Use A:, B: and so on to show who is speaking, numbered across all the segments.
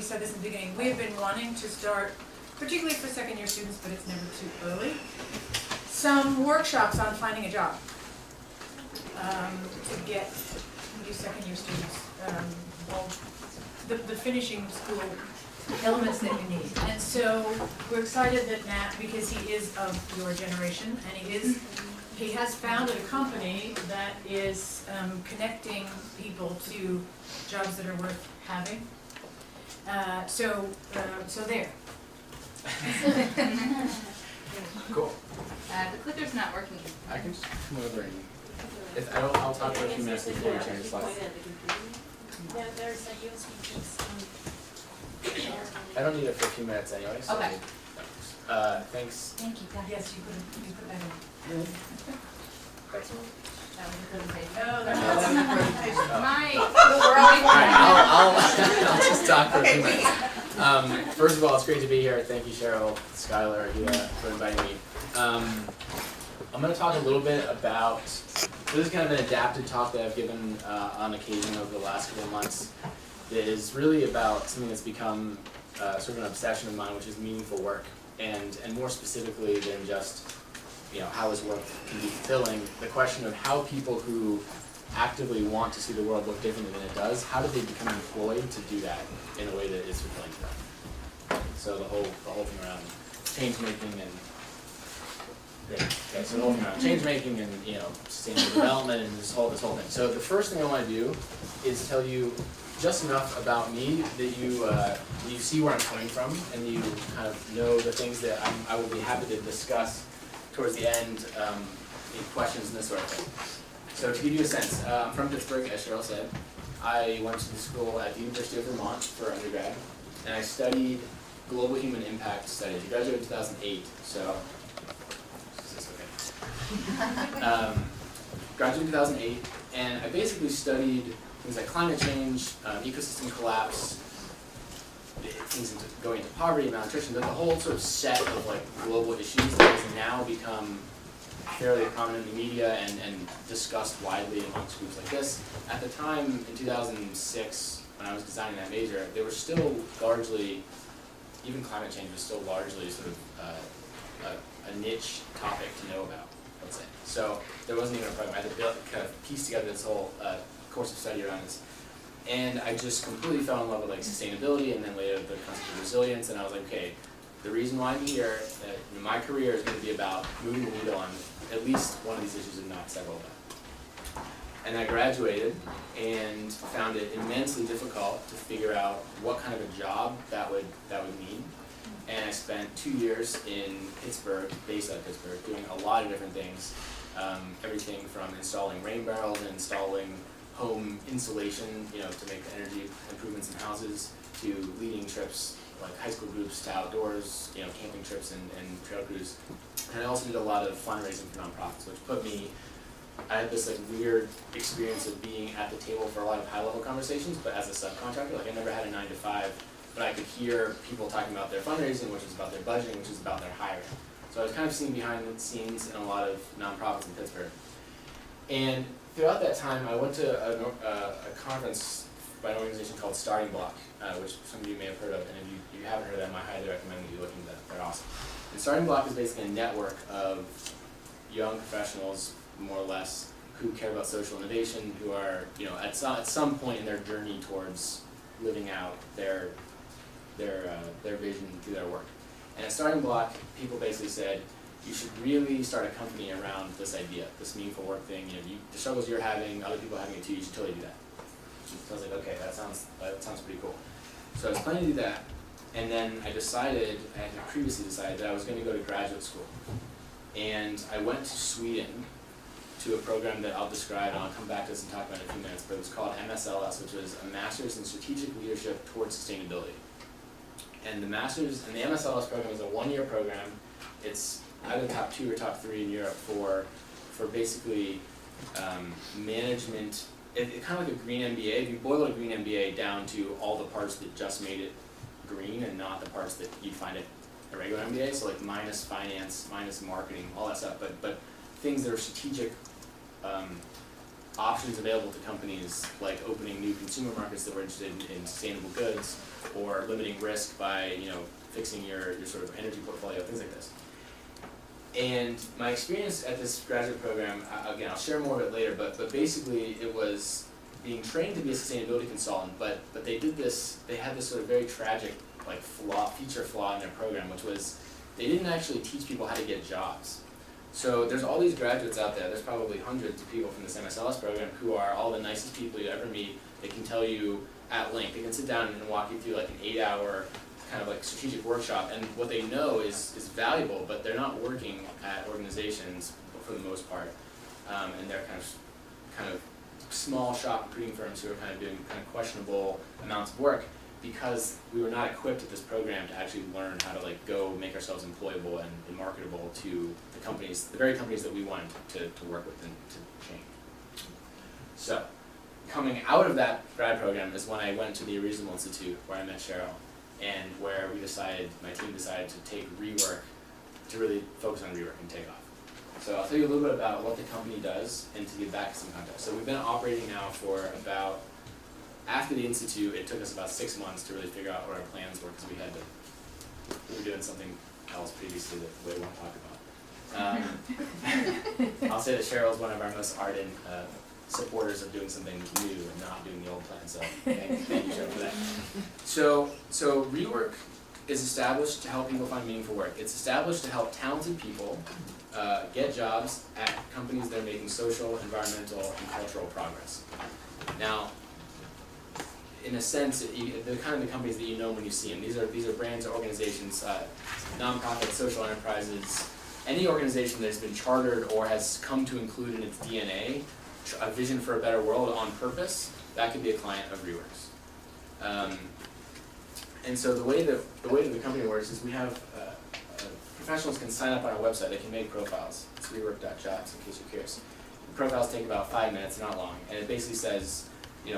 A: said this in the beginning, we have been wanting to start, particularly for second year students, but it's never too early, some workshops on finding a job to get new second year students the finishing school elements that we need. And so we're excited that Nat, because he is of your generation, and he has founded a company that is connecting people to jobs that are worth having. So there.
B: Cool.
C: The clicker's not working.
B: I can just come over and I'll talk for a few minutes before we change slides.
D: There's a USB piece.
B: I don't need it for a few minutes anyway. So
C: Okay.
B: Thanks.
C: Thank you, guys.
A: Yes, you put that in.
B: Thanks.
C: That was a presentation.
A: Oh,
B: that's
A: the presentation.
C: My,
B: I'll just talk for a few minutes. First of all, it's great to be here. Thank you, Cheryl, Skylar, for inviting me. I'm going to talk a little bit about, this is kind of an adapted talk that I've given on occasion over the last couple of months. That is really about something that's become sort of an obsession of mine, which is meaningful work, and more specifically than just how his work can be fulfilling, the question of how people who actively want to see the world look differently than it does, how do they become employed to do that in a way that is fulfilling to them? So the whole thing around change making and so the whole thing around change making and sustainable development and this whole thing. So the first thing I want to do is tell you just enough about me that you see where I'm coming from and you kind of know the things that I will be happy to discuss towards the end in questions and this sort of thing. So to give you a sense, I'm from Pittsburgh, as Cheryl said. I went to school at the University of Vermont for undergrad, and I studied global human impact studies. I graduated in 2008, so is this okay? Graduated in 2008, and I basically studied things like climate change, ecosystem collapse, things going into poverty, malnutrition, the whole sort of set of global issues that has now become fairly prominent in the media and discussed widely amongst groups like this. At the time, in 2006, when I was designing that major, they were still largely, even climate change was still largely sort of a niche topic to know about, let's say. So there wasn't even a program. I had to kind of piece together this whole course of study around this. And I just completely fell in love with sustainability and then later the concept of resilience, and I was like, okay, the reason why I'm here, my career is going to be about moving the needle on at least one of these issues, if not several of them. And I graduated and found it immensely difficult to figure out what kind of a job that would mean. And I spent 2 years in Pittsburgh, based out of Pittsburgh, doing a lot of different things. Everything from installing rain barrels and installing home insulation, to make the energy improvements in houses, to leading trips like high school groups to outdoors, camping trips and trail crews. And I also did a lot of fundraising for nonprofits, which put me, I had this weird experience of being at the table for a lot of high-level conversations, but as a subcontractor, I never had a 9-to-5, but I could hear people talking about their fundraising, which is about their budgeting, which is about their hiring. So I was kind of seeing behind the scenes in a lot of nonprofits in Pittsburgh. And throughout that time, I went to a conference by an organization called Starting Block, which some of you may have heard of, and if you haven't heard of them, I highly recommend that you look into that. They're awesome. And Starting Block is basically a network of young professionals, more or less, who care about social innovation, who are, at some point in their journey towards living out their vision through their work. And at Starting Block, people basically said, you should really start a company around this idea, this meaningful work thing. The struggles you're having, other people are having it too. You should totally do that. So I was like, okay, that sounds pretty cool. So I was planning to do that, and then I had previously decided that I was going to go to graduate school. And I went to Sweden to a program that I'll describe, and I'll come back to this and talk about it in a few minutes, but it was called MSLS, which was a Master's in Strategic Leadership Towards Sustainability. And the MSLS program is a 1-year program. It's either top 2 or top 3 in Europe for basically management. It's kind of like a green MBA. If you boil a green MBA down to all the parts that just made it green and not the parts that you'd find at a regular MBA, so minus finance, minus marketing, all that stuff, but things that are strategic options available to companies like opening new consumer markets that were interested in sustainable goods, or limiting risk by fixing your sort of energy portfolio, things like this. And my experience at this graduate program, again, I'll share more of it later, but basically it was being trained to be a sustainability consultant, but they had this sort of very tragic feature flaw in their program, which was they didn't actually teach people how to get jobs. So there's all these graduates out there, there's probably hundreds of people from this MSLS program who are all the nicest people you ever meet. They can tell you at length, they can sit down and walk you through like an 8-hour kind of like strategic workshop, and what they know is valuable, but they're not working at organizations for the most part, and they're kind of small shop recruiting firms who are kind of doing kind of questionable amounts of work, because we were not equipped at this program to actually learn how to like go make ourselves employable and marketable to the companies, the very companies that we wanted to work with and to change. So, coming out of that grad program is when I went to the Reasonable Institute, where I met Cheryl, and where my team decided to take ReWork, to really focus on ReWork and take off. So I'll tell you a little bit about what the company does and to give back some context. So we've been operating now for about, after the Institute, it took us about 6 months to really figure out what our plans were, because we were doing something else previously that we won't talk about. I'll say that Cheryl's one of our most ardent supporters of doing something new and not doing the old plan, so thank you, Cheryl, for that. So ReWork is established to help people find meaningful work. It's established to help talented people get jobs at companies that are making social, environmental, and cultural progress. Now, in a sense, they're kind of the companies that you know when you see them. These are brands or organizations, nonprofit, social enterprises, any organization that's been chartered or has come to include in its DNA a vision for a better world on purpose. That could be a client of ReWork's. And so the way that the company works is we have professionals can sign up on our website. They can make profiles. It's rework.jobs, in case you're curious. The profiles take about 5 minutes, not long, and it basically says,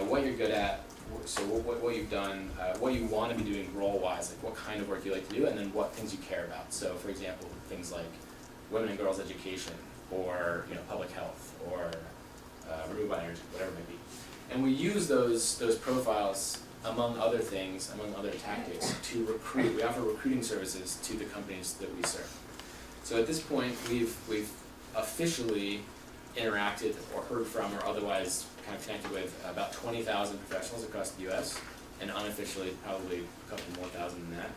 B: what you're good at, so what you've done, what you want to be doing role-wise, like what kind of work you like to do, and then what things you care about. So, for example, things like women and girls education, or public health, or renewable energy, whatever it may be. And we use those profiles, among other things, among other tactics, to recruit. We offer recruiting services to the companies that we serve. So at this point, we've officially interacted or heard from or otherwise kind of connected with about 20,000 professionals across the U.S., and unofficially probably a couple more thousand than that.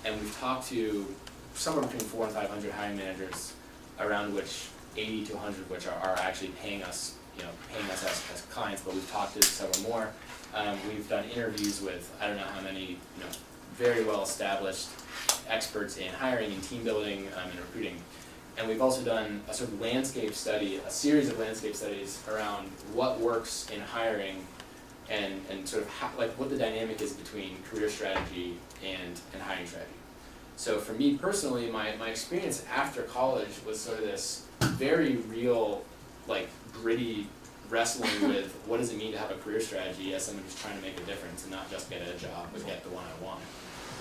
B: And we've talked to somewhere between 400 and 500 hiring managers, around which 80 to 100 of which are actually paying us as clients, but we've talked to several more. We've done interviews with I don't know how many very well established experts in hiring and team building and recruiting. And we've also done a sort of landscape study, a series of landscape studies around what works in hiring and sort of what the dynamic is between career strategy and hiring strategy. So for me personally, my experience after college was sort of this very real, gritty wrestling with what does it mean to have a career strategy as someone who's trying to make a difference and not just get a job, but get the one I want.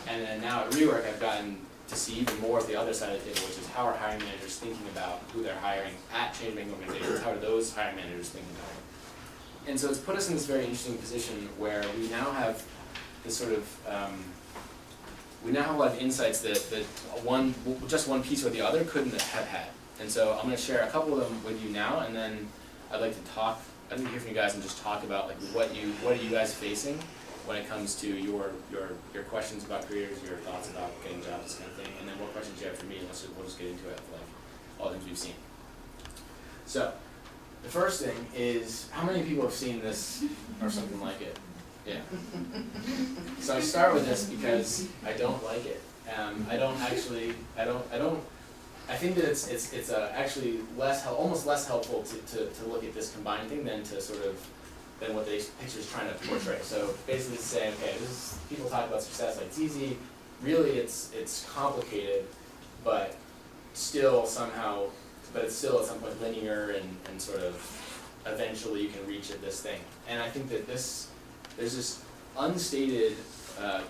B: And then now at ReWork, I've gotten to see even more of the other side of the table, which is how are hiring managers thinking about who they're hiring at change-making organizations? How are those hiring managers thinking about it? And so it's put us in this very interesting position where we now have this sort of we now have a lot of insights that just one piece or the other couldn't have had. And so I'm going to share a couple of them with you now, and then I'd like to hear from you guys and just talk about what are you guys facing when it comes to your questions about careers, your thoughts about getting jobs, this kind of thing, and then what questions you have for me, and we'll just get into it, all the things we've seen. So, the first thing is, how many people have seen this or something like it? Yeah. So I start with this because I don't like it. I think that it's actually almost less helpful to look at this combined thing than what the picture's trying to portray. So basically to say, okay, people talk about success like it's easy. Really, it's complicated, but still it's still at some point linear and sort of eventually you can reach at this thing. And I think that there's this unstated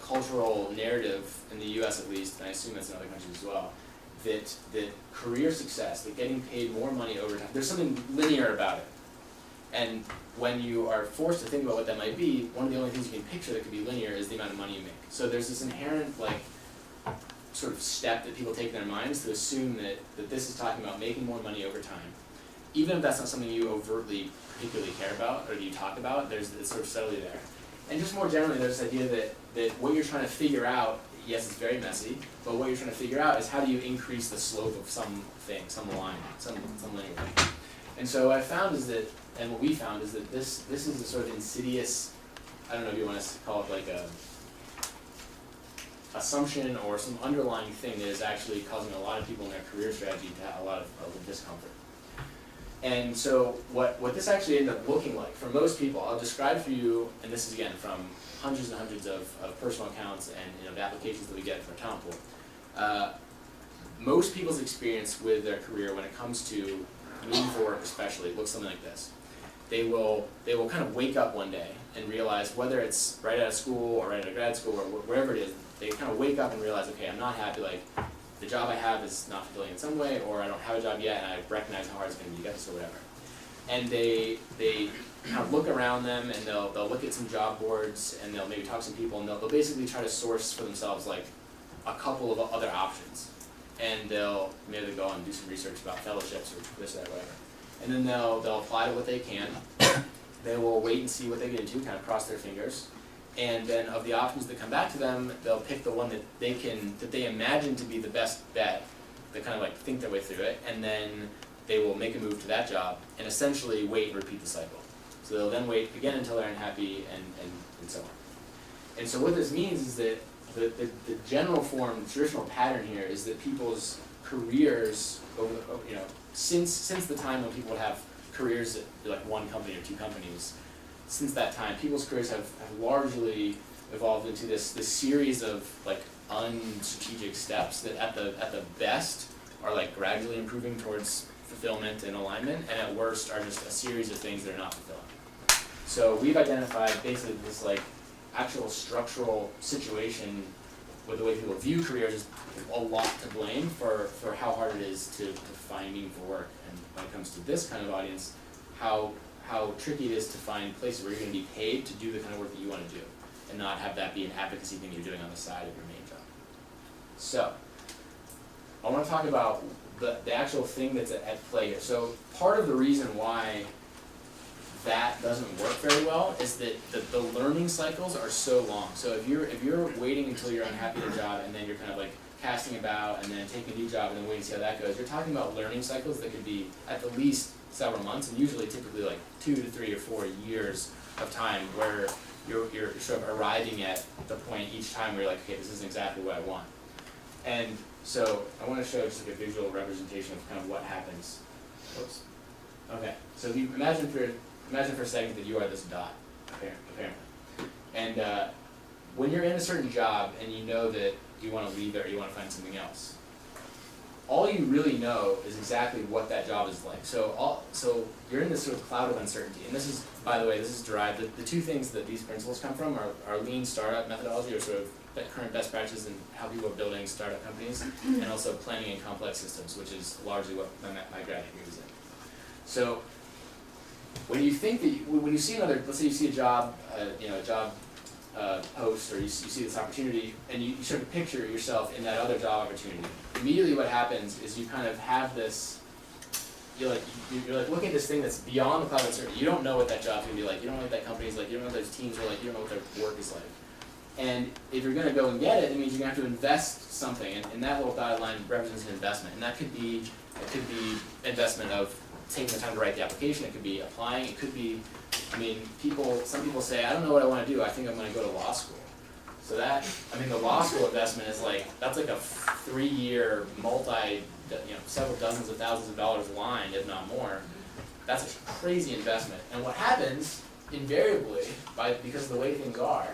B: cultural narrative in the U.S. at least, and I assume it's in other countries as well, that career success, that getting paid more money over time, there's something linear about it. And when you are forced to think about what that might be, one of the only things you can picture that could be linear is the amount of money you make. So there's this inherent sort of step that people take in their minds to assume that this is talking about making more money over time. Even if that's not something you overtly particularly care about or you talk about, it's sort of subtly there. And just more generally, there's this idea that what you're trying to figure out, yes, it's very messy, but what you're trying to figure out is how do you increase the slope of something, some line, some linear thing. And so what I found is that, and what we found is that this is a sort of insidious, I don't know if you want to call it like a assumption or some underlying thing that is actually causing a lot of people in their career strategy to have a lot of discomfort. And so what this actually ended up looking like for most people, I'll describe for you, and this is again from hundreds and hundreds of personal accounts and the applications that we get for talent pool. Most people's experience with their career when it comes to moving for work especially looks something like this. They will kind of wake up one day and realize, whether it's right out of school or right out of grad school or wherever it is, they kind of wake up and realize, okay, I'm not happy, like the job I have is not fulfilling in some way, or I don't have a job yet and I recognize how hard it's going to be to get this or whatever. And they kind of look around them and they'll look at some job boards and they'll maybe talk to some people and they'll basically try to source for themselves like a couple of other options. And they'll maybe go and do some research about fellowships or this, that, whatever. And then they'll apply to what they can. They will wait and see what they get into, kind of cross their fingers. And then of the options that come back to them, they'll pick the one that they imagine to be the best bet. They kind of like think their way through it, and then they will make a move to that job and essentially wait and repeat the cycle. So they'll then wait again until they're unhappy and so on. And so what this means is that the general form, traditional pattern here is that people's careers since the time when people would have careers at like one company or two companies, since that time, people's careers have largely evolved into this series of like unstrategic steps that at the best are like gradually improving towards fulfillment and alignment, and at worst are just a series of things that are not fulfilling. So we've identified basically this like actual structural situation with the way people view careers is a lot to blame for how hard it is to find meaningful work. And when it comes to this kind of audience, how tricky it is to find places where you're going to be paid to do the kind of work that you want to do and not have that be an advocacy thing you're doing on the side of your main job. So I want to talk about the actual thing that's at play here. So part of the reason why that doesn't work very well is that the learning cycles are so long. So if you're waiting until you're unhappy at a job and then you're kind of like casting about and then taking a new job and then waiting to see how that goes, you're talking about learning cycles that could be at the least several months and usually typically like 2 to 3 or 4 years of time where you're sort of arriving at the point each time where you're like, okay, this isn't exactly what I want. And so I want to show just like a visual representation of kind of what happens. Oops. Okay, so if you imagine for a second that you are this dot, apparently. And when you're in a certain job and you know that you want to leave it or you want to find something else, all you really know is exactly what that job is like. So you're in this sort of cloud of uncertainty. And this is, by the way, this is derived, the two things that these principles come from are lean startup methodology, or sort of current best practices in how people are building startup companies, and also planning in complex systems, which is largely what my grad degree was in. So when you think that when you see another, let's say you see a job, a job post, or you see this opportunity, and you sort of picture yourself in that other job opportunity, immediately what happens is you kind of have this, you're like looking at this thing that's beyond the cloud of uncertainty. You don't know what that job's going to be like, you don't know what that company's like, you don't know what those teams are like, you don't know what their work is like. And if you're going to go and get it, it means you're going to have to invest something, and that little dotted line represents an investment, and that could be investment of taking the time to write the application, it could be applying, it could be, some people say, I don't know what I want to do, I think I'm going to go to law school. So the law school investment is that's like a 3-year, several dozens of thousands of dollars line, if not more. That's a crazy investment. And what happens, invariably, because of the way things are,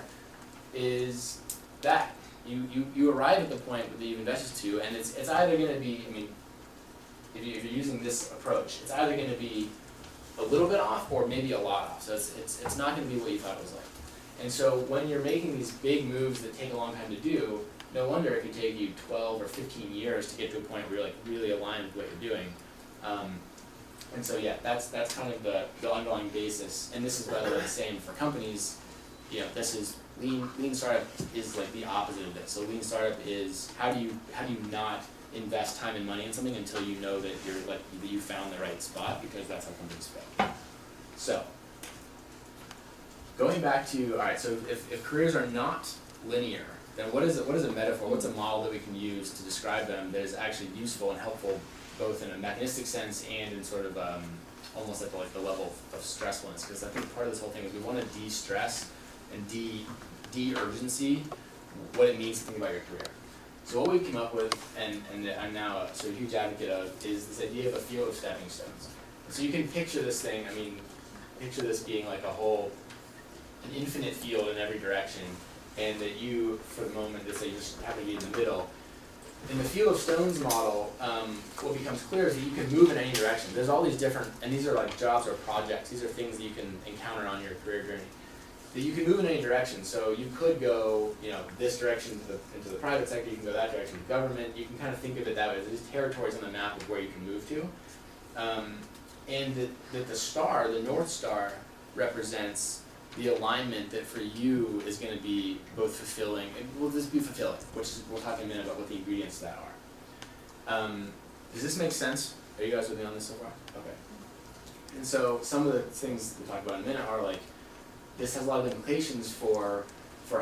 B: is that you arrive at the point that you've invested to, and it's either going to be, if you're using this approach, it's either going to be a little bit off or maybe a lot off. So it's not going to be what you thought it was like. And so when you're making these big moves that take a long time to do, no wonder it could take you 12 or 15 years to get to a point where you're like really aligned with what you're doing. And so yeah, that's kind of the underlying basis, and this is by the way the same for companies. You know, this is lean startup is like the opposite of this. So lean startup is how do you not invest time and money in something until you know that that you found the right spot, because that's how companies fail. So going back to, all right, so if careers are not linear, then what is a metaphor? What's a model that we can use to describe them that is actually useful and helpful, both in a mechanistic sense and in sort of almost at the level of stressfulness? Because I think part of this whole thing is we want to de-stress and de-urgency what it means to think about your career. So what we came up with, and I'm now a sort of huge advocate of, is this idea of a field of stepping stones. So you can picture this thing, I mean, picture this being like an infinite field in every direction, and that you, for the moment, let's say you just happen to be in the middle. In the field of stones model, what becomes clear is that you can move in any direction. There's all these different, and these are like jobs or projects, these are things that you can encounter on your career journey, that you can move in any direction. So you could go, you know, this direction into the private sector, you can go that direction to government, you can kind of think of it that way. There's these territories on the map of where you can move to. And that the star, the North Star, represents the alignment that for you is going to be both fulfilling, and will this be fulfilling, which is, we'll talk in a minute about what the ingredients to that are. Does this make sense? Are you guys with me on this so far? Okay. And so some of the things we'll talk about in a minute are like, this has a lot of implications for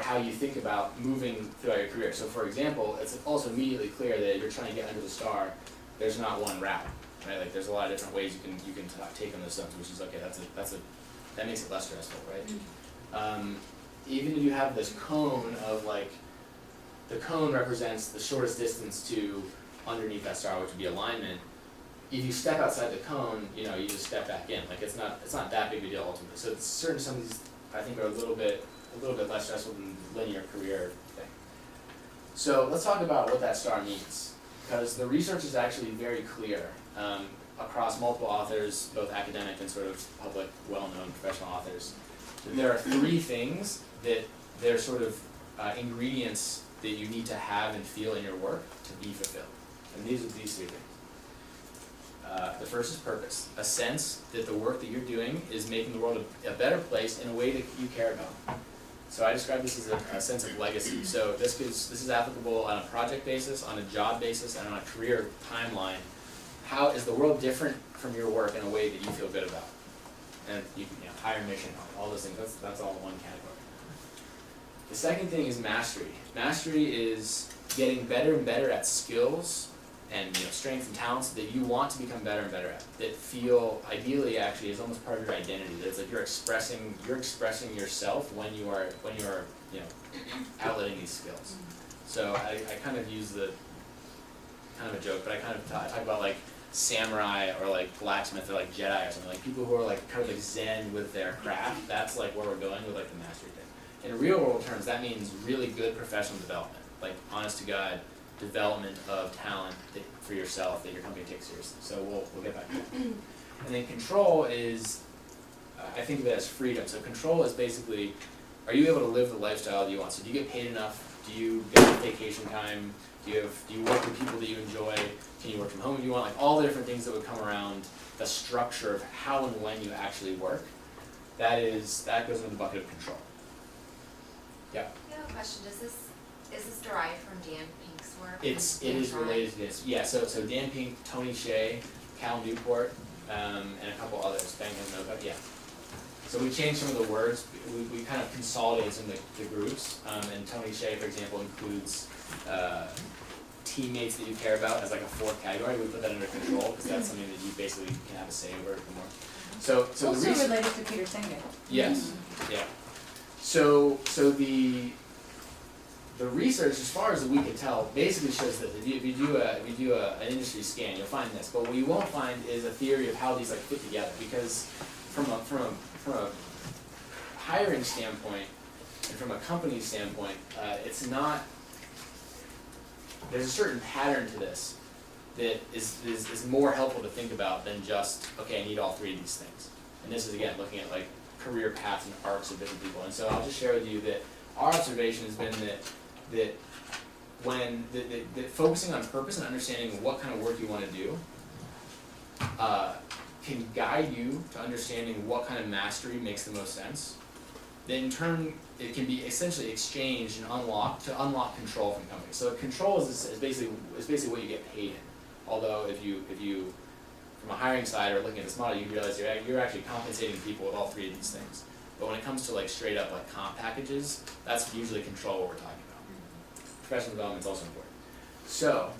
B: how you think about moving throughout your career. So for example, it's also immediately clear that if you're trying to get under the star, there's not one route, right? Like there's a lot of different ways you can take on those stones, which is okay, that makes it less stressful, right? Even if you have this cone of like, the cone represents the shortest distance to underneath that star, which would be alignment. If you step outside the cone, you know, you just step back in. Like it's not that big of a deal ultimately. So it's certain, some of these I think are a little bit less stressful than the linear career thing. So let's talk about what that star means, because the research is actually very clear across multiple authors, both academic and sort of public, well-known professional authors. There are three things that they're sort of ingredients that you need to have and feel in your work to be fulfilled. And these are these three things. The first is purpose, a sense that the work that you're doing is making the world a better place in a way that you care about. So I describe this as a sense of legacy. So this is applicable on a project basis, on a job basis, and on a career timeline. How is the world different from your work in a way that you feel good about? And you can, higher mission, all those things, that's all in one category. The second thing is mastery. Mastery is getting better and better at skills and strengths and talents that you want to become better and better at, that feel ideally actually is almost part of your identity. That it's like you're expressing yourself when you are outletting these skills. So I kind of use the kind of a joke, but I kind of talk about like samurai or like blacksmith or like Jedi or something, like people who are like kind of like zen with their craft. That's like where we're going with like the mastery thing. In real world terms, that means really good professional development, like honest to God development of talent for yourself that your company takes seriously. So we'll get back to that. And then control is, I think of it as freedom. So control is basically, are you able to live the lifestyle that you want? So do you get paid enough? Do you get vacation time? Do you work with people that you enjoy? Can you work from home if you want? Like all the different things that would come around the structure of how and when you actually work. That goes in the bucket of control. Yeah.
E: I have a question. Is this derived from Dan Pink's work?
B: It is related to this. Yeah. So Dan Pink, Tony Hsieh, Cal Newport, and a couple others. Ben Nova. Yeah. So we changed some of the words. We kind of consolidated some of the groups. And Tony Hsieh, for example, includes teammates that you care about as like a fourth category. We put that under control because that's something that you basically can have a say over more. So the
F: also
B: reason,
F: related to Peter Singer.
B: yes, yeah. So the research, as far as we can tell, basically shows that if you do an industry scan, you'll find this. But what you won't find is a theory of how these like fit together, because from a hiring standpoint and from a company standpoint, it's not. There's a certain pattern to this that is more helpful to think about than just, okay, I need all three of these things. And this is again looking at like career paths and arcs of different people. And so I'll just share with you that our observation has been that when that focusing on purpose and understanding what kind of work you want to do can guide you to understanding what kind of mastery makes the most sense, then in turn it can be essentially exchanged and unlocked to unlock control from companies. So control is basically what you get paid in. Although if you from a hiring side or looking at this model, you realize you're actually compensating people with all three of these things. But when it comes to like straight up like comp packages, that's usually control what we're talking about. Professional development is also important. So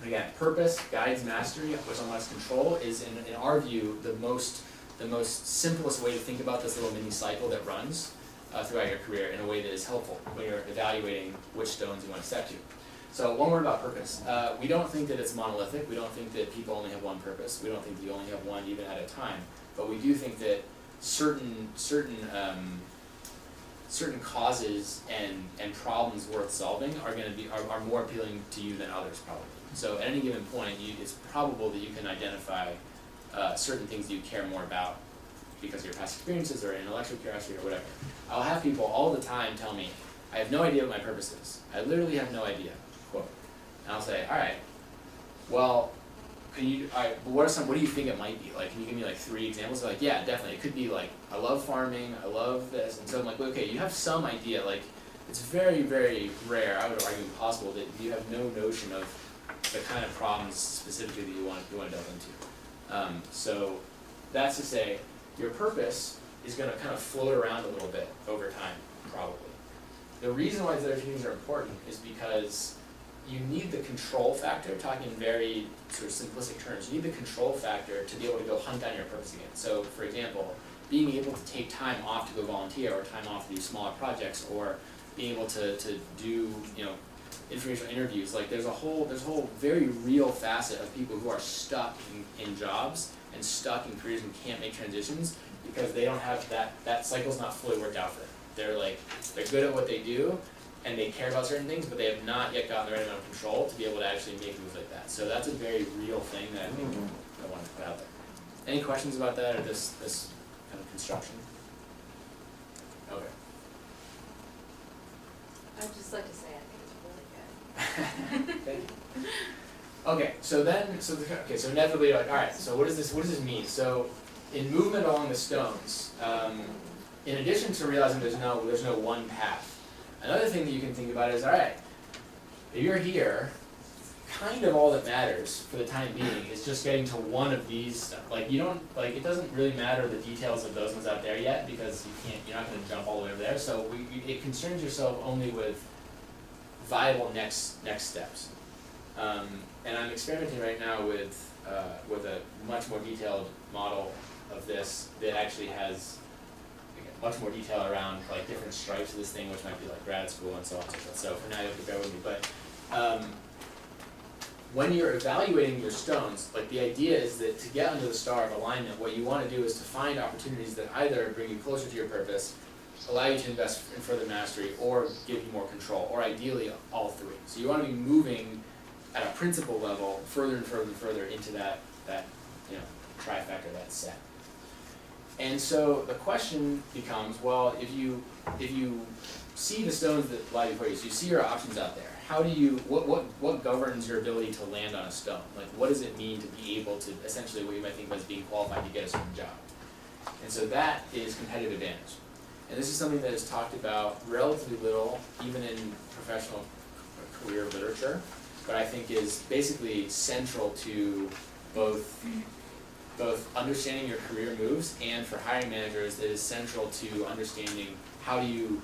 B: again, purpose guides mastery, which unlocks control, is in our view the most simplest way to think about this little mini cycle that runs throughout your career in a way that is helpful when you're evaluating which stones you want to step to. So one word about purpose. We don't think that it's monolithic. We don't think that people only have one purpose. We don't think that you only have one even at a time. But we do think that certain causes and problems worth solving are more appealing to you than others probably. So at any given point, it's probable that you can identify certain things that you care more about because of your past experiences or intellectual curiosity or whatever. I'll have people all the time tell me, I have no idea what my purpose is. I literally have no idea, quote. And I'll say, all right, well, what do you think it might be? Like, can you give me like 3 examples? They're like, yeah, definitely. It could be like, I love farming, I love this. And so I'm like, well, okay, you have some idea. Like, it's very, very rare, I would argue impossible, that you have no notion of the kind of problems specifically that you want to delve into. So that's to say, your purpose is going to kind of float around a little bit over time, probably. The reason why these other things are important is because you need the control factor, talking in very sort of simplistic terms, you need the control factor to be able to go hunt down your purpose again. So for example, being able to take time off to go volunteer or time off to do smaller projects or being able to do, informational interviews, like there's a whole very real facet of people who are stuck in jobs and stuck in careers and can't make transitions because they don't have that cycle's not fully worked out for them. They're good at what they do and they care about certain things, but they have not yet gotten the right amount of control to be able to actually make moves like that. So that's a very real thing that I think I wanted to put out there. Any questions about that or this kind of construction? Okay.
C: I'd just like to say I think it's really good.
B: Thank you. Okay, so inevitably you're like, all right, so what does this mean? So in movement along the stones, in addition to realizing there's no one path, another thing that you can think about is, all right, if you're here, kind of all that matters for the time being is just getting to one of these. Like it doesn't really matter the details of those ones out there yet because you're not going to jump all the way over there. So it concerns yourself only with viable next steps. And I'm experimenting right now with a much more detailed model of this that actually has much more detail around like different stripes of this thing, which might be like grad school and so on and so forth. So for now you have to bear with me. But when you're evaluating your stones, like the idea is that to get under the star of alignment, what you want to do is to find opportunities that either bring you closer to your purpose, allow you to invest in further mastery, or give you more control, or ideally all three. So you want to be moving at a principle level further and further and further into that trifecta, that set. And so the question becomes, well, if you see the stones that lie before you, so you see your options out there, how do you, what governs your ability to land on a stone? Like, what does it mean to be able to, essentially what you might think of as being qualified to get a certain job? And so that is competitive advantage. And this is something that is talked about relatively little, even in professional career literature, but I think is basically central to both understanding your career moves, and for hiring managers it is central to understanding how do you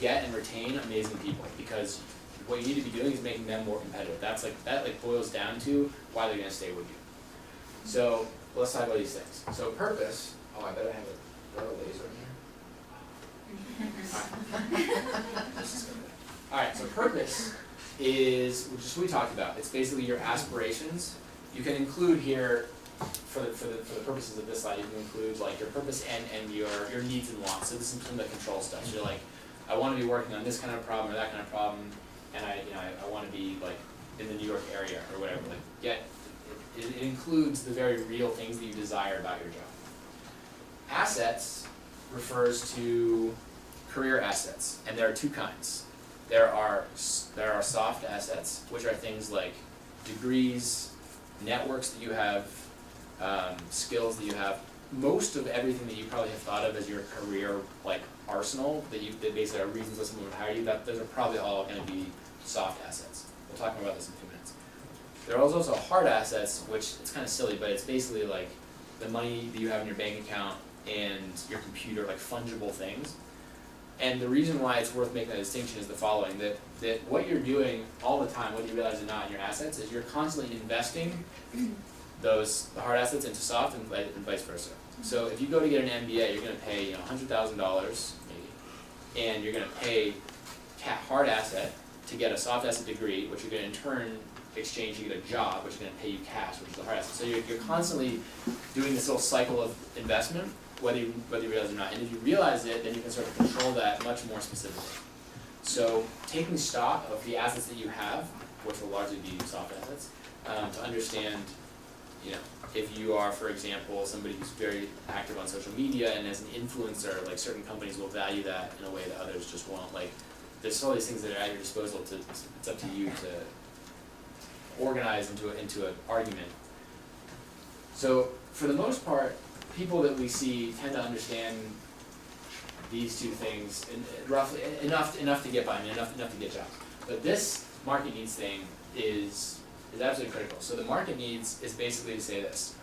B: get and retain amazing people, because what you need to be doing is making them more competitive. That boils down to why they're going to stay with you. So let's talk about these things. So purpose. Oh, I bet I have a laser in here. Alright, so purpose is just what we talked about. It's basically your aspirations. You can include here, for the purposes of this slide, you can include like your purpose and your needs and wants. So this is some of the control stuff. So you're like, I want to be working on this kind of problem or that kind of problem, and I want to be like in the New York area or whatever. Like it includes the very real things that you desire about your job. Assets refers to career assets, and there are two kinds. There are soft assets, which are things like degrees, networks that you have, skills that you have. Most of everything that you probably have thought of as your career like arsenal that basically are reasons why someone would hire you, those are probably all going to be soft assets. We'll talk more about this in 2 minutes. There are also hard assets, which it's kind of silly, but it's basically like the money that you have in your bank account and your computer, like fungible things. And the reason why it's worth making that distinction is the following, that what you're doing all the time, whether you realize it or not in your assets, is you're constantly investing the hard assets into soft and vice versa. So if you go to get an MBA, you're going to pay $100,000 maybe, and you're going to pay hard asset to get a soft asset degree, which you're going to in turn exchange to get a job, which is going to pay you cash, which is the hard asset. So you're constantly doing this little cycle of investment, whether you realize it or not. And if you realize it, then you can sort of control that much more specifically. So taking stock of the assets that you have, which will largely be soft assets, to understand, if you are, for example, somebody who's very active on social media and as an influencer, like certain companies will value that in a way that others just won't. Like, there's all these things that are at your disposal. It's up to you to organize into an argument. So for the most part, people that we see tend to understand these two things roughly enough to get by, enough to get jobs. But this market needs thing is absolutely critical. So the market needs is basically to say this: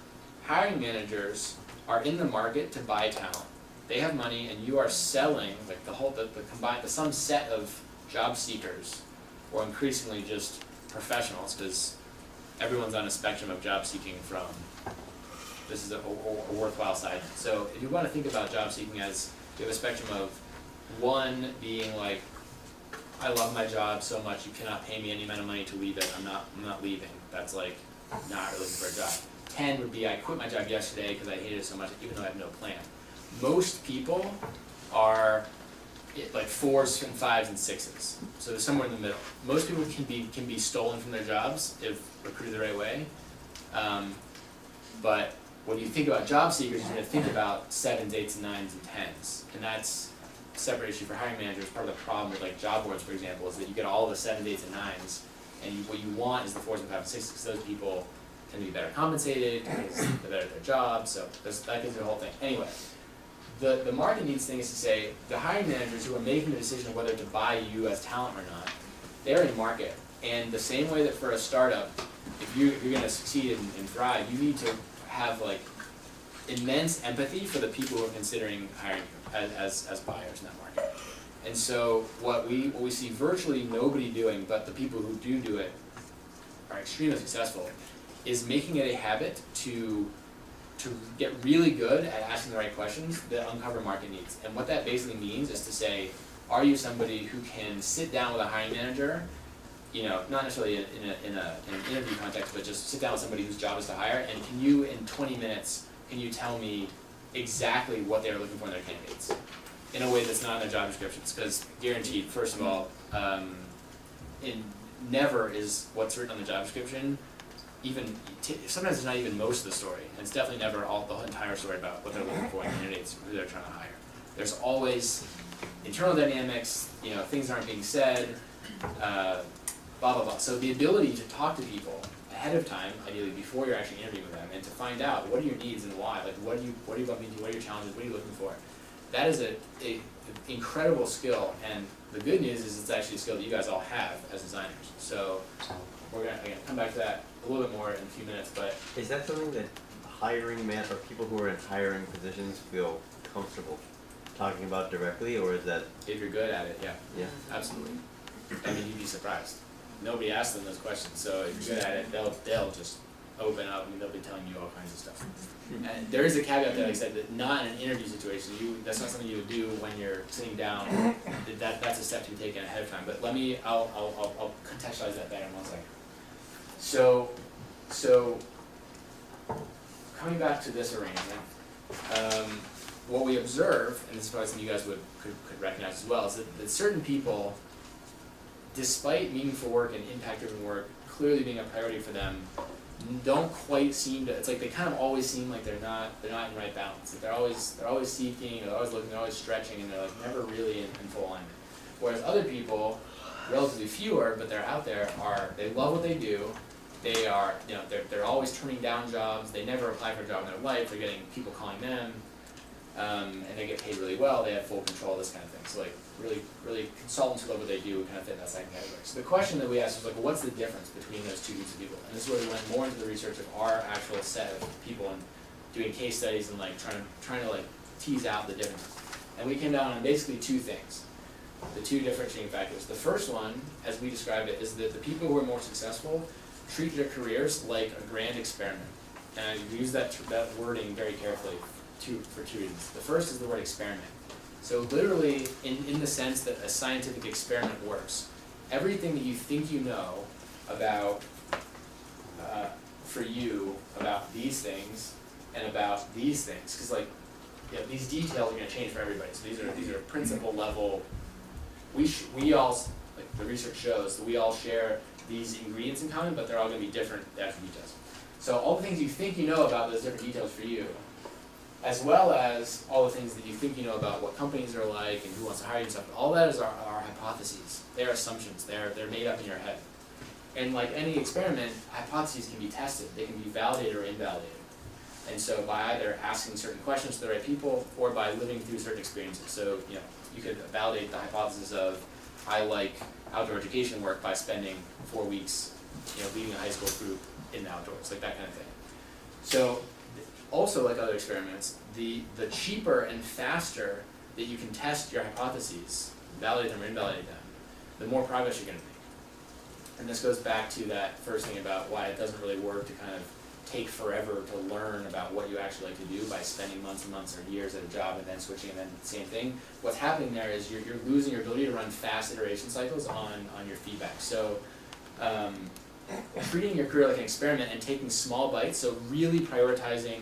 B: hiring managers are in the market to buy talent. They have money, and you are selling like the sum set of job seekers, or increasingly just professionals, because everyone's on a spectrum of job seeking from this is a worthwhile side. So if you want to think about job seeking as you have a spectrum of one being like, I love my job so much you cannot pay me any amount of money to leave it, I'm not leaving. That's like not really looking for a job. 10 would be I quit my job yesterday because I hated it so much even though I have no plan. Most people are like 4s and 5s and 6s. So they're somewhere in the middle. Most people can be stolen from their jobs if recruited the right way. But when you think about job seekers, you're going to think about 7s, 8s, 9s, and 10s. And that's a separate issue for hiring managers. Part of the problem with like job boards, for example, is that you get all the 7s, 8s, and 9s, and what you want is the 4s and 5s and 6s, because those people tend to be better compensated, because they're better at their job, so that gives you the whole thing. Anyway, the market needs things to say, the hiring managers who are making the decision of whether to buy you as talent or not, they're in market. And the same way that for a startup, if you're going to succeed and thrive, you need to have like immense empathy for the people who are considering hiring you as buyers in that market. And so what we see virtually nobody doing, but the people who do it are extremely successful, is making it a habit to get really good at asking the right questions that uncover market needs. And what that basically means is to say, are you somebody who can sit down with a hiring manager, not necessarily in an interview context, but just sit down with somebody whose job is to hire, and can you, in 20 minutes, can you tell me exactly what they're looking for in their candidates in a way that's not in their job descriptions? Because guaranteed, first of all, never is what's written on the job description sometimes it's not even most of the story, and it's definitely never the entire story about what they're looking for in candidates, who they're trying to hire. There's always internal dynamics, things aren't being said, blah, blah, blah. So the ability to talk to people ahead of time, ideally before you're actually interviewing with them, and to find out what are your needs and why, like what do you bumping into, what are your challenges, what are you looking for, that is a incredible skill. And the good news is it's actually a skill that you guys all have as designers. So we're going to come back to that a little bit more in a few minutes, but
F: is that something that hiring man or people who are in hiring positions feel comfortable talking about directly, or is that
B: if you're good at it, yeah, absolutely. I mean, you'd be surprised. Nobody asks them those questions, so if you're good at it, they'll just open up and they'll be telling you all kinds of stuff. And there is a caveat that, like I said, that not in an interview situation. That's not something you would do when you're sitting down. That's a step to be taken ahead of time. But I'll contextualize that better in 1 second. So coming back to this arrangement, what we observe, and this is probably something you guys could recognize as well, is that certain people, despite meaningful work and impact-driven work clearly being a priority for them, don't quite seem to. It's like they kind of always seem like they're not in right balance. Like they're always seeking, they're always looking, they're always stretching, and they're like never really in full alignment. Whereas other people, relatively fewer, but they're out there, they love what they do, They are, they're always turning down jobs, they never apply for a job in their life, they're getting people calling them, and they get paid really well, they have full control, this kind of thing. So like really consultants who love what they do kind of fit in that second category. So the question that we asked was like, what's the difference between those two groups of people? And this is where we went more into the research of our actual set of people and doing case studies and like trying to like tease out the differences. And we came down on basically two things, the two differentiating factors. The first one, as we described it, is that the people who are more successful treat their careers like a grand experiment. And I use that wording very carefully for two reasons. The first is the word experiment. So literally, in the sense that a scientific experiment works, everything that you think you know about, for you, about these things, and about these things, because like, these details are going to change for everybody. So these are principle level. We all, like the research shows, that we all share these ingredients in common, but they're all going to be different actual details. So all the things you think you know about those different details for you, as well as all the things that you think you know about what companies are like and who wants to hire you and stuff, all that is our hypotheses. They're assumptions. They're made up in your head. And like any experiment, hypotheses can be tested. They can be validated or invalidated. And so by either asking certain questions to the right people or by living through certain experiences. So, you could validate the hypothesis of, I like outdoor education work by spending 4 weeks, leading a high school group in the outdoors, like that kind of thing. So, also like other experiments, the cheaper and faster that you can test your hypotheses, validate them or invalidate them, the more progress you're going to make. And this goes back to that first thing about why it doesn't really work to kind of take forever to learn about what you actually like to do by spending months and months or years at a job and then switching and then the same thing. What's happening there is you're losing your ability to run fast iteration cycles on your feedback. So treating your career like an experiment and taking small bites, so really prioritizing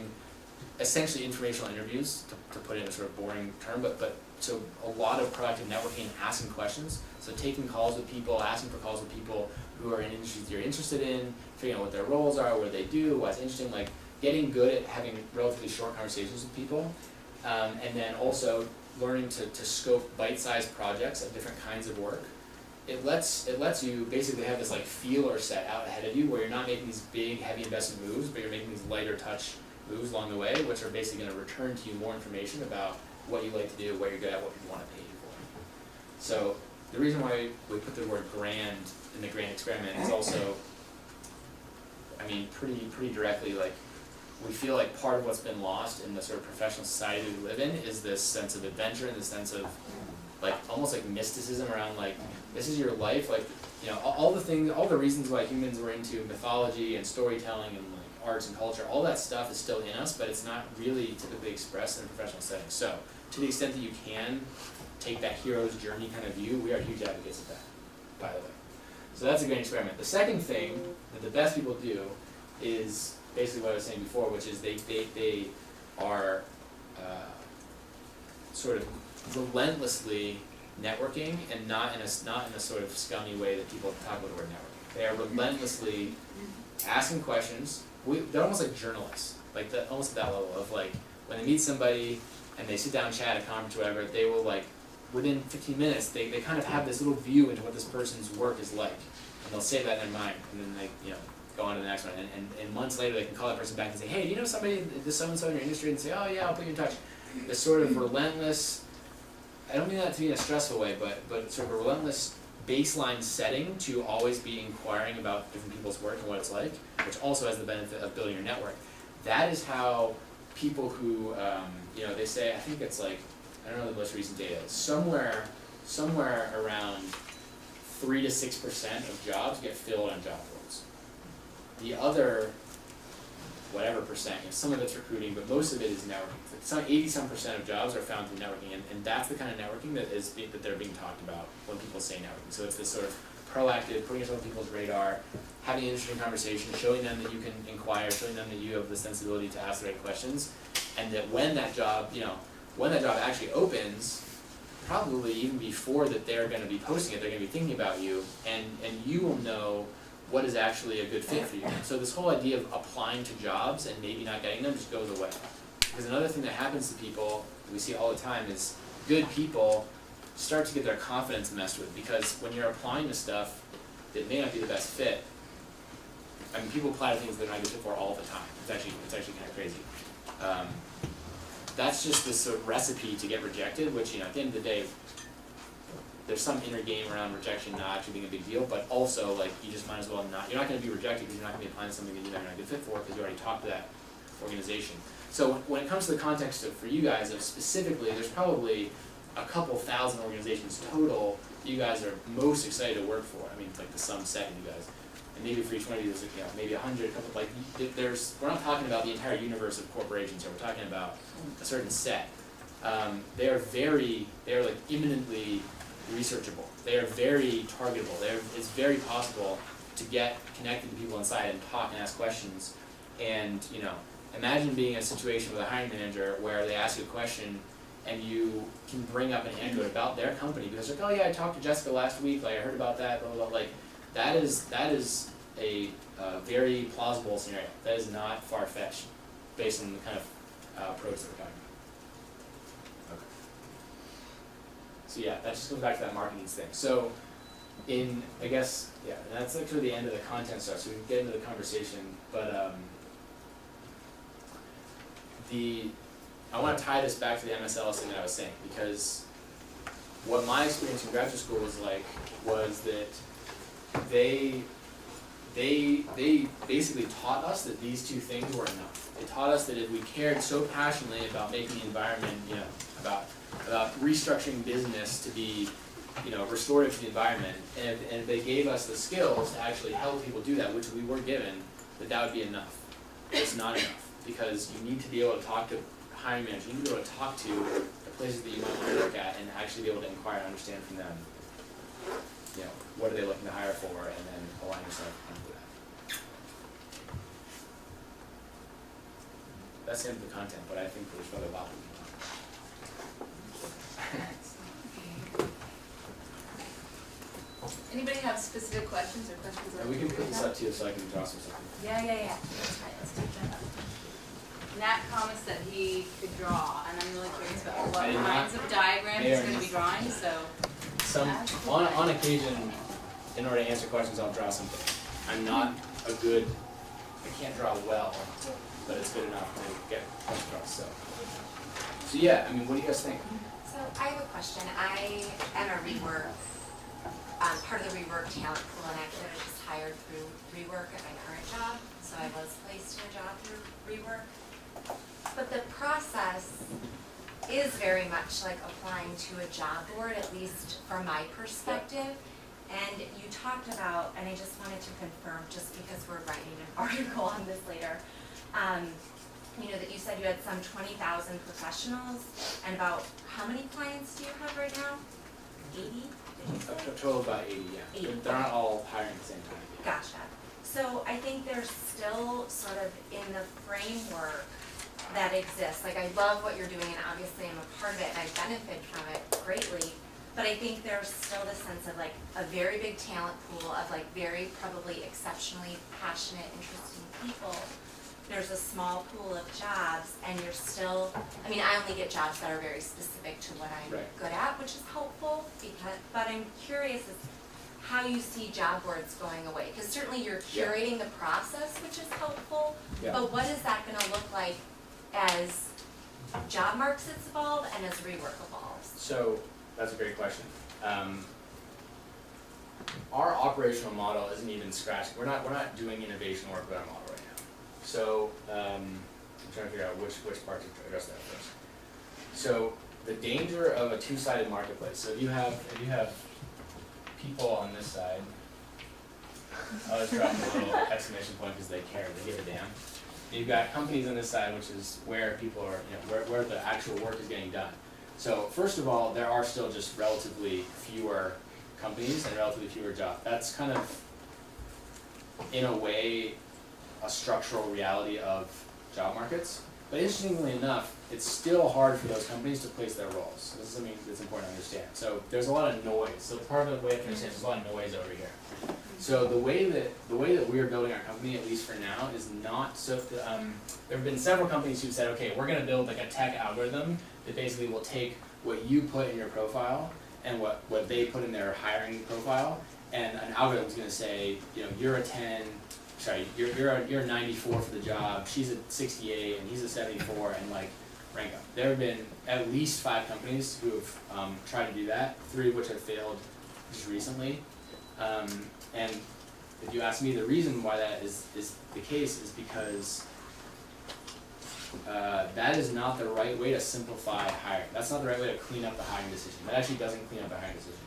B: essentially informational interviews, to put it in a sort of boring term, but so a lot of proactive networking and asking questions. So taking calls with people, asking for calls with people who are in industries you're interested in, figuring out what their roles are, what they do, what's interesting, like getting good at having relatively short conversations with people, and then also learning to scope bite-sized projects of different kinds of work. It lets you basically have this like feeler set out ahead of you where you're not making these big heavy investment moves, but you're making these lighter touch moves along the way, which are basically going to return to you more information about what you like to do, what you're good at, what people want to pay you for. So the reason why we put the word grand in the grand experiment is also, pretty directly, like, we feel like part of what's been lost in the sort of professional society we live in is this sense of adventure and this sense of, like, almost like mysticism around, like, this is your life, like, all the reasons why humans were into mythology and storytelling and, like, arts and culture, all that stuff is still in us, but it's not really typically expressed in a professional setting. So, to the extent that you can take that hero's journey kind of view, we are huge advocates of that, by the way. So that's a great experiment. The second thing that the best people do is basically what I was saying before, which is they are sort of relentlessly networking, and not in a sort of scummy way that people talk about the word networking. They are relentlessly asking questions. They're almost like journalists, like almost at that level of like when they meet somebody and they sit down and chat at a conference or whatever, they will like within 15 minutes they kind of have this little view into what this person's work is like, and they'll say that in their mind, and then they go on to the next one, and months later they can call that person back and say, hey, do you know somebody, this so-and-so in your industry, and say, oh yeah, I'll put you in touch. This sort of relentless, I don't mean that to be in a stressful way, but sort of a relentless baseline setting to always be inquiring about different people's work and what it's like, which also has the benefit of building your network. That is how people who, they say, I think it's like, I don't know the most recent data, somewhere around 3 to 6% of jobs get filled on job boards. The other, whatever percent, some of it's recruiting, but most of it is networking. Some 80% of jobs are found through networking, and that's the kind of networking that they're being talked about when people say networking. So it's this sort of proactive, putting yourself on people's radar, having an interesting conversation, showing them that you can inquire, showing them that you have the sensibility to ask the right questions, and that when that job actually opens, probably even before that they're going to be posting it, they're going to be thinking about you, and you will know what is actually a good fit for you. So this whole idea of applying to jobs and maybe not getting them just goes away. Because another thing that happens to people, that we see all the time, is good people start to get their confidence messed with, because when you're applying to stuff that may not be the best fit, I mean, people apply to things they're not a good fit for all the time. It's actually kind of crazy. That's just this sort of recipe to get rejected, which, at the end of the day, there's some inner game around rejection not actually being a big deal, but also, like, you just might as well not, you're not gonna be rejected because you're not gonna be applying something that you're not a good fit for because you already talked to that organization. So when it comes to the context of, for you guys, of specifically, there's probably a couple thousand organizations total that you guys are most excited to work for. I mean, like the sum set of you guys. And maybe for each one of you, there's maybe 100, a couple, like, we're not talking about the entire universe of corporations here, we're talking about a certain set. They're like imminently researchable. They are very targetable. It's very possible to get connected to people inside and talk and ask questions. And, imagine being in a situation with a hiring manager where they ask you a question and you can bring up an anecdote about their company because they're like, oh yeah, I talked to Jessica last week, like I heard about that, blah, blah, blah. Like, that is a very plausible scenario. That is not far-fetched based on the kind of approach that we're talking about. Okay. So yeah, that just goes back to that marketing thing. So I guess, yeah, that's actually the end of the content stuff, so we can get into the conversation, but I want to tie this back to the MSLS thing that I was saying, because what my experience in graduate school was like was that they basically taught us that these two things were enough. They taught us that if we cared so passionately about making the environment, about restructuring business to be, restorative to the environment, and if they gave us the skills to actually help people do that, which we were given, that would be enough. It's not enough, because you need to be able to talk to hiring managers, you need to be able to talk to the places that you might want to look at and actually be able to inquire and understand from them, what are they looking to hire for, and then align yourself with that. That's the end of the content, but I think there's probably a lot we can talk about.
C: Anybody have specific questions or questions?
B: And we can put this up to you so I can draw some something.
C: Yeah. That's right, let's take that up. Nat comments that he could draw, and I'm really curious about what kinds of diagrams he's going to be drawing, so.
B: On occasion, in order to answer questions, I'll draw something. I can't draw well, but it's good enough to get points across, so yeah, I mean, what do you guys think?
E: So I have a question. I am a ReWork, part of the ReWork talent pool, and actually I was just hired through ReWork at my current job, so I was placed in a job through ReWork. But the process is very much like applying to a job board, at least from my perspective. And you talked about, and I just wanted to confirm, just because we're writing an article on this later, that you said you had some 20,000 professionals, and about how many clients do you have right now? 80, did you say?
B: A total of about 80, yeah.
E: 80.
B: They're not all hiring at the same time. Yeah.
E: Gotcha. So I think they're still sort of in the framework that exists. Like, I love what you're doing, and obviously I'm a part of it, and I benefit from it greatly. But I think there's still the sense of like a very big talent pool of like very probably exceptionally passionate, interesting people. There's a small pool of jobs, and you're still, I only get jobs that are very specific to what I'm good at, which is helpful, but I'm curious as how you see job boards going away. Because certainly you're curating the process, which is helpful, but what is that gonna look like as job markets evolve and as ReWork evolves?
B: So, that's a great question. Our operational model isn't even scratching. We're not doing innovation work with our model right now. So I'm trying to figure out which part to address that first. So the danger of a two-sided marketplace. So if you have people on this side, I'll just drop a little exclamation point because they care. They give a damn. You've got companies on this side, which is where people are, where the actual work is getting done. So first of all, there are still just relatively fewer companies and relatively fewer jobs. That's kind of, in a way, a structural reality of job markets. But interestingly enough, it's still hard for those companies to place their roles. This is something that's important to understand. So there's a lot of noise. So part of the way to understand there's a lot of noise over here. So the way that we're building our company, at least for now, is not so. There have been several companies who've said, okay, we're going to build like a tech algorithm that basically will take what you put in your profile and what they put in their hiring profile, and an algorithm is going to say, you're a 10, sorry, you're a 94 for the job, she's a 68 and he's a 74, and like rank up. There have been at least 5 companies who have tried to do that, 3 of which have failed just recently. And if you ask me, the reason why that is the case is because that is not the right way to simplify hiring. That's not the right way to clean up the hiring decision. That actually doesn't clean up the hiring decision.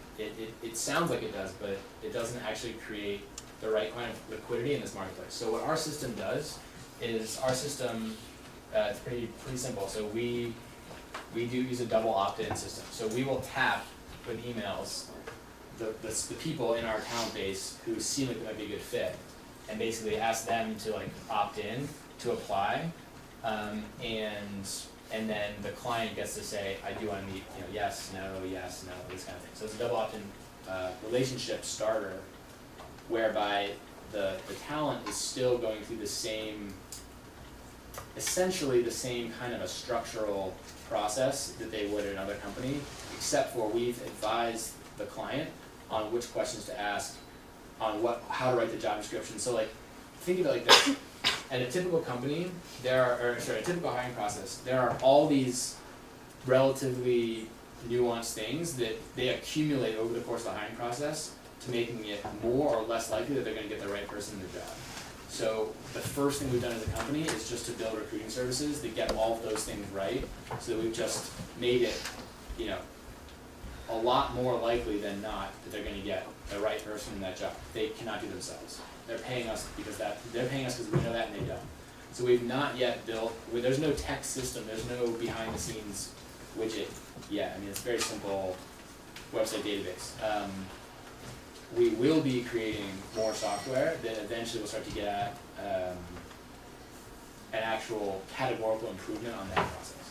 B: It sounds like it does, but it doesn't actually create the right kind of liquidity in this marketplace. So what our system does is our system, it's pretty simple. So we do use a double opt-in system. So we will tap with emails the people in our talent base who seem like they might be a good fit, and basically ask them to like opt in to apply, and then the client gets to say, I do want to meet, yes, no, this kind of thing. So it's a double opt-in relationship starter, whereby the talent is still going through the same, essentially the same kind of a structural process that they would at another company, except for we've advised the client on which questions to ask, on how to write the job description. So like, think of it like this. At a typical company, a typical hiring process, there are all these relatively nuanced things that they accumulate over the course of the hiring process to making it more or less likely that they're going to get the right person in the job. So the first thing we've done as a company is just to build recruiting services that get all of those things right, so that we've just made it, a lot more likely than not that they're going to get the right person in that job. They cannot do themselves. They're paying us because we know that, and they don't. So we've not yet built. There's no tech system. There's no behind the scenes widget yet. I mean, it's a very simple website database. We will be creating more software that eventually will start to get at an actual categorical improvement on that process.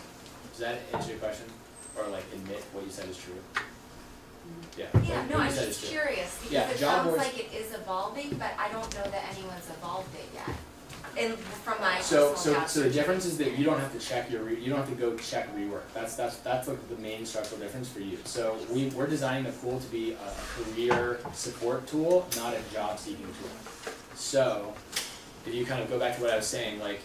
B: Does that answer your question? Or like admit what you said is true? Yeah.
E: Yeah, no, I'm just curious, because
B: Yeah,
E: it
B: job
E: sounds
B: boards-
E: like it is evolving, but I don't know that anyone's evolved it yet. And from my
B: So
E: personal job
B: the
E: search.
B: difference is that you don't have to check you don't have to go check ReWork. That's like the main structural difference for you. So we're designing the pool to be a career support tool, not a job seeking tool. So if you kind of go back to what I was saying, like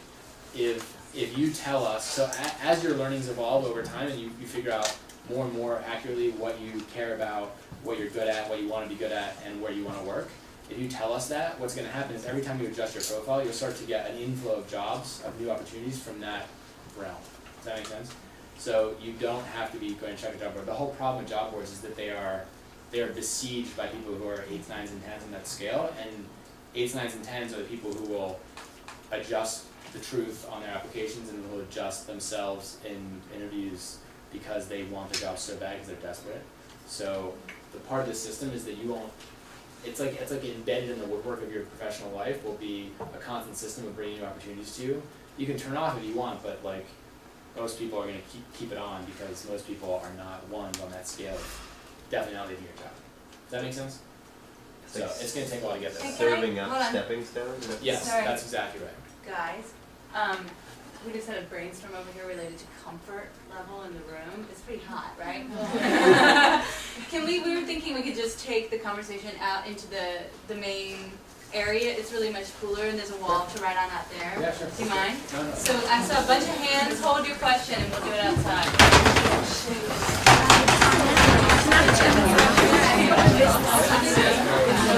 B: if you tell us, so as your learnings evolve over time and you figure out more and more accurately what you care about, what you're good at, what you want to be good at, and where you want to work, if you tell us that, what's going to happen is every time you adjust your profile, you'll start to get an inflow of jobs, of new opportunities from that realm. Does that make sense? So you don't have to be going to check a job board. The whole problem with job boards is that they are besieged by people who are 8s, 9s, and 10s in that scale, and 8s, 9s, and 10s are the people who will adjust the truth on their applications and will adjust themselves in interviews because they want the job so bad because they're desperate. So the part of the system is that you won't. It's like embedded in the woodwork of your professional life will be a constant system of bringing new opportunities to you. You can turn off if you want, but like most people are going to keep it on because most people are not ones on that scale of definitely not leaving your job. Does that make sense? So it's going to take a while to get there.
C: Hey,
F: Serving
C: hold
F: up
C: on.
F: stepping stones?
B: Yes,
C: Sorry.
B: that's exactly right.
C: Guys, we just had a brainstorm over here related to comfort level in the room. It's pretty hot, right? We were thinking we could just take the conversation out into the main area. It's really much cooler and there's a wall to write on out there.
B: Yeah, sure.
C: Do you mind?
B: No.
C: So I saw a bunch of hands. Hold your question and we'll do it outside.
D: Not